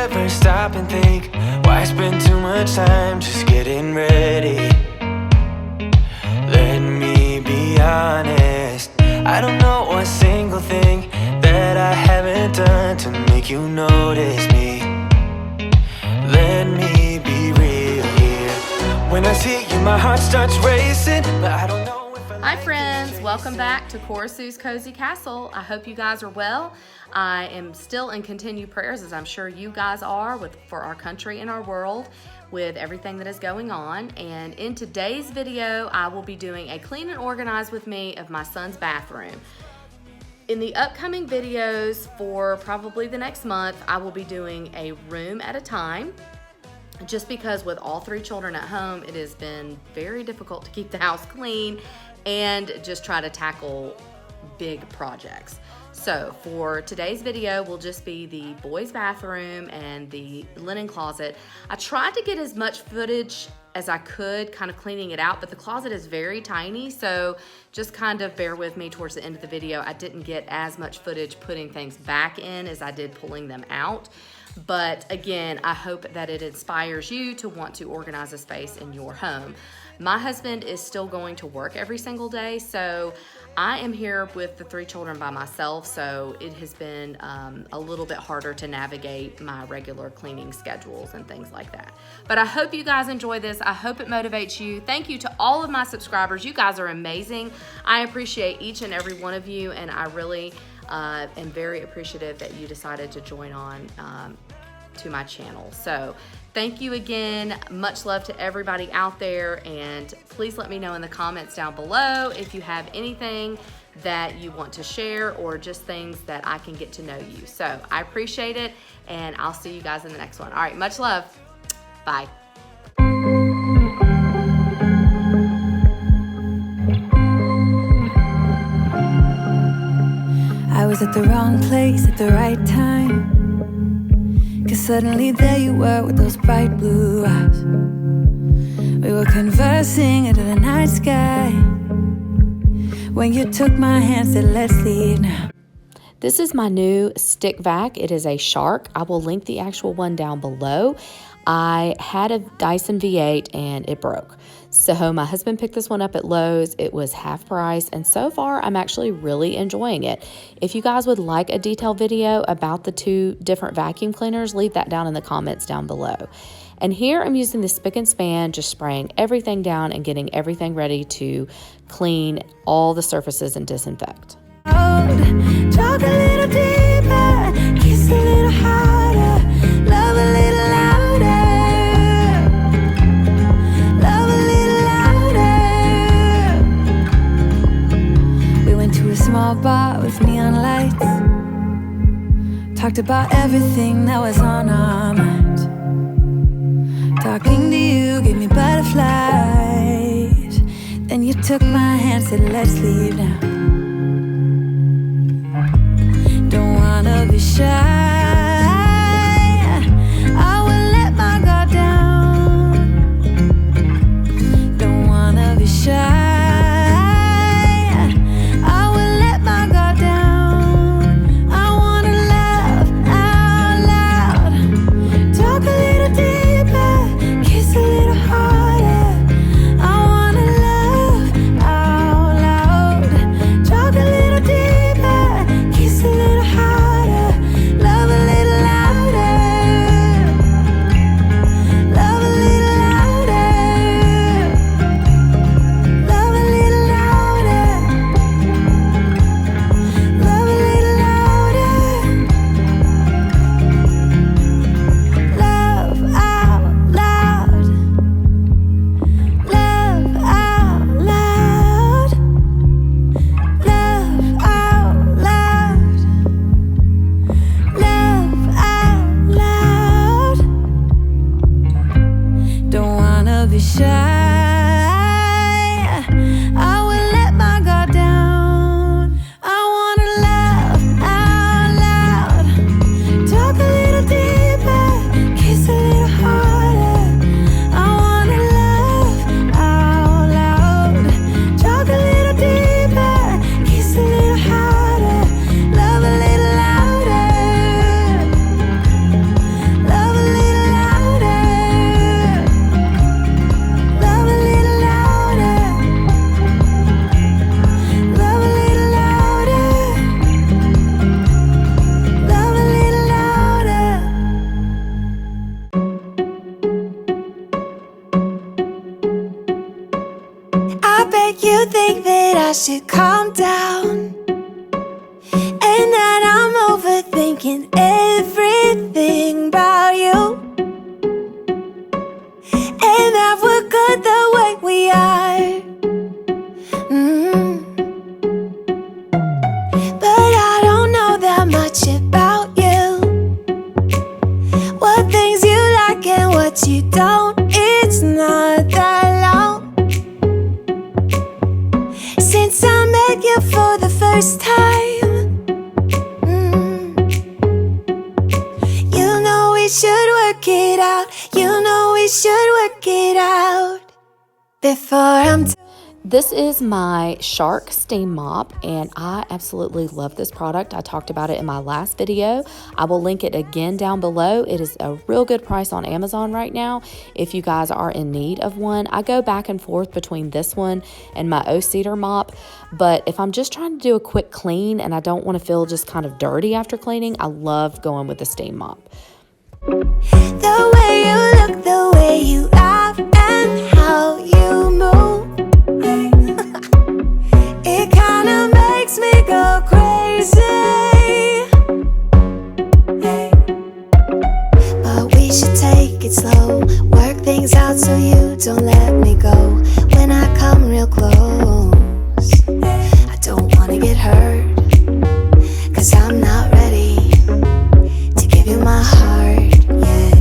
ever stop and think, why spend too much time just getting ready? Let me be honest, I don't know one single thing that I haven't done to make you notice me. Let me be real here. When I see you, my heart starts racing, but I don't know. Hi friends, welcome back to Cora Sue's Cozy Castle. I hope you guys are well. I am still in continued prayers, as I'm sure you guys are, for our country and our world with everything that is going on. And in today's video, I will be doing a clean and organize with me of my son's bathroom. In the upcoming videos for probably the next month, I will be doing a room at a time. Just because with all three children at home, it has been very difficult to keep the house clean and just try to tackle big projects. So for today's video will just be the boys' bathroom and the linen closet. I tried to get as much footage as I could, kind of cleaning it out, but the closet is very tiny, so just kind of bear with me towards the end of the video. I didn't get as much footage putting things back in as I did pulling them out. But again, I hope that it inspires you to want to organize a space in your home. My husband is still going to work every single day, so I am here with the three children by myself, so it has been a little bit harder to navigate my regular cleaning schedules and things like that. But I hope you guys enjoy this. I hope it motivates you. Thank you to all of my subscribers. You guys are amazing. I appreciate each and every one of you, and I really am very appreciative that you decided to join on to my channel. So thank you again. Much love to everybody out there, and please let me know in the comments down below if you have anything that you want to share or just things that I can get to know you. So I appreciate it, and I'll see you guys in the next one. All right, much love. Bye. I was at the wrong place at the right time, 'cause suddenly there you were with those bright blue eyes. We were conversing under the night sky when you took my hand, said let's leave now. This is my new stick vac. It is a Shark. I will link the actual one down below. I had a Dyson V8 and it broke. So my husband picked this one up at Lowe's. It was half price, and so far I'm actually really enjoying it. If you guys would like a detailed video about the two different vacuum cleaners, leave that down in the comments down below. And here I'm using the Spic and Span, just spraying everything down and getting everything ready to clean all the surfaces and disinfect. Talk a little deeper, kiss a little harder, love a little louder, love a little louder. We went to a small bar with neon lights, talked about everything that was on our mind. Talking to you gave me butterflies. Then you took my hand, said let's leave now. Don't wanna be shy, I will let my guard down. Don't wanna be shy, I will let my guard down. I wanna laugh out loud, talk a little deeper, kiss a little harder. I wanna laugh out loud, talk a little deeper, kiss a little harder, love a make you think that I should calm down, and that I'm overthinking everything about you, and that we're good the way we are. But I don't know that much about you, what things you like and what you don't. It's not that long since I met you for the first time. You know we should work it out. You know we should work it out before I'm This is my Shark Steam Mop, and I absolutely love this product. I talked about it in my last video. I will link it again down below. It is a real good price on Amazon right now if you guys are in need of one. I go back and forth between this one and my O-Cedar mop, but if I'm just trying to do a quick clean and I don't want to feel just kind of dirty after cleaning, I love going with the Steam Mop. the way you look, the way you laugh, and how you move. It kinda makes me go crazy. But we should take it slow, work things out so you don't let me go. When I come real close, I don't wanna get hurt, 'cause I'm not ready to give you my heart yet.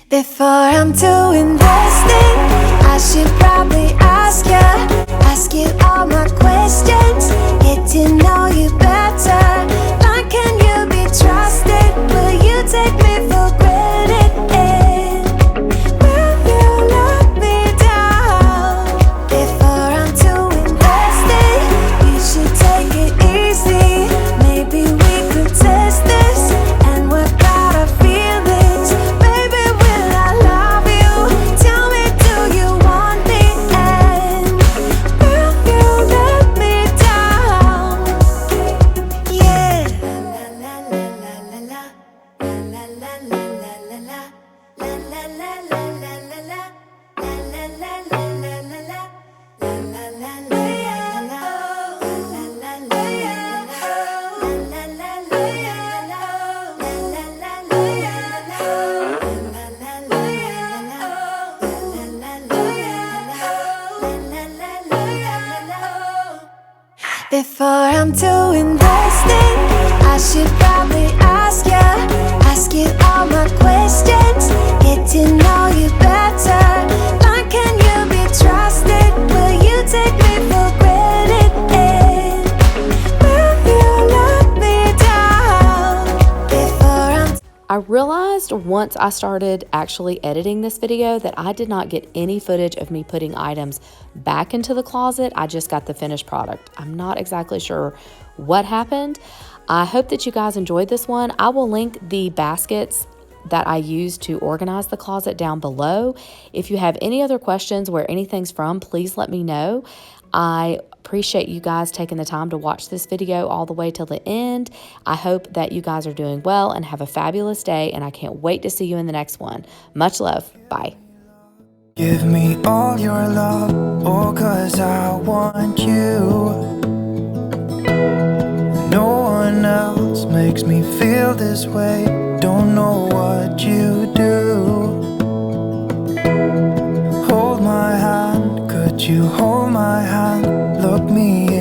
Before I'm too invested, I should probably ask you all my questions, get to know you better. Like, can you be trusted? Will you take me for granted? Will you let me down? Before I'm too invested, you should take it easy. Maybe we could test this and work out our feelings. Baby, will I love you? Tell me, do you want me? And will you let me down? Yeah. La la la la la la. La la la la la la la. La la la la la la la. La la la la la la la. La la la la la la. La la la la Before I'm too invested, I should probably ask you all my questions, get to know you better. Like, can you be trusted? Will you take me for granted? Will you let me down? Before I'm I realized once I started actually editing this video that I did not get any footage of me putting items back into the closet. I just got the finished product. I'm not exactly sure what happened. I hope that you guys enjoyed this one. I will link the baskets that I use to organize the closet down below. If you have any other questions where anything's from, please let me know. I appreciate you guys taking the time to watch this video all the way till the end. I hope that you guys are doing well and have a fabulous day, and I can't wait to see you in the next one. Much love. Bye. Give me all your love, oh, 'cause I want you. No one else makes me feel this way. Don't know what you do. Hold my hand, could you hold my hand? Look me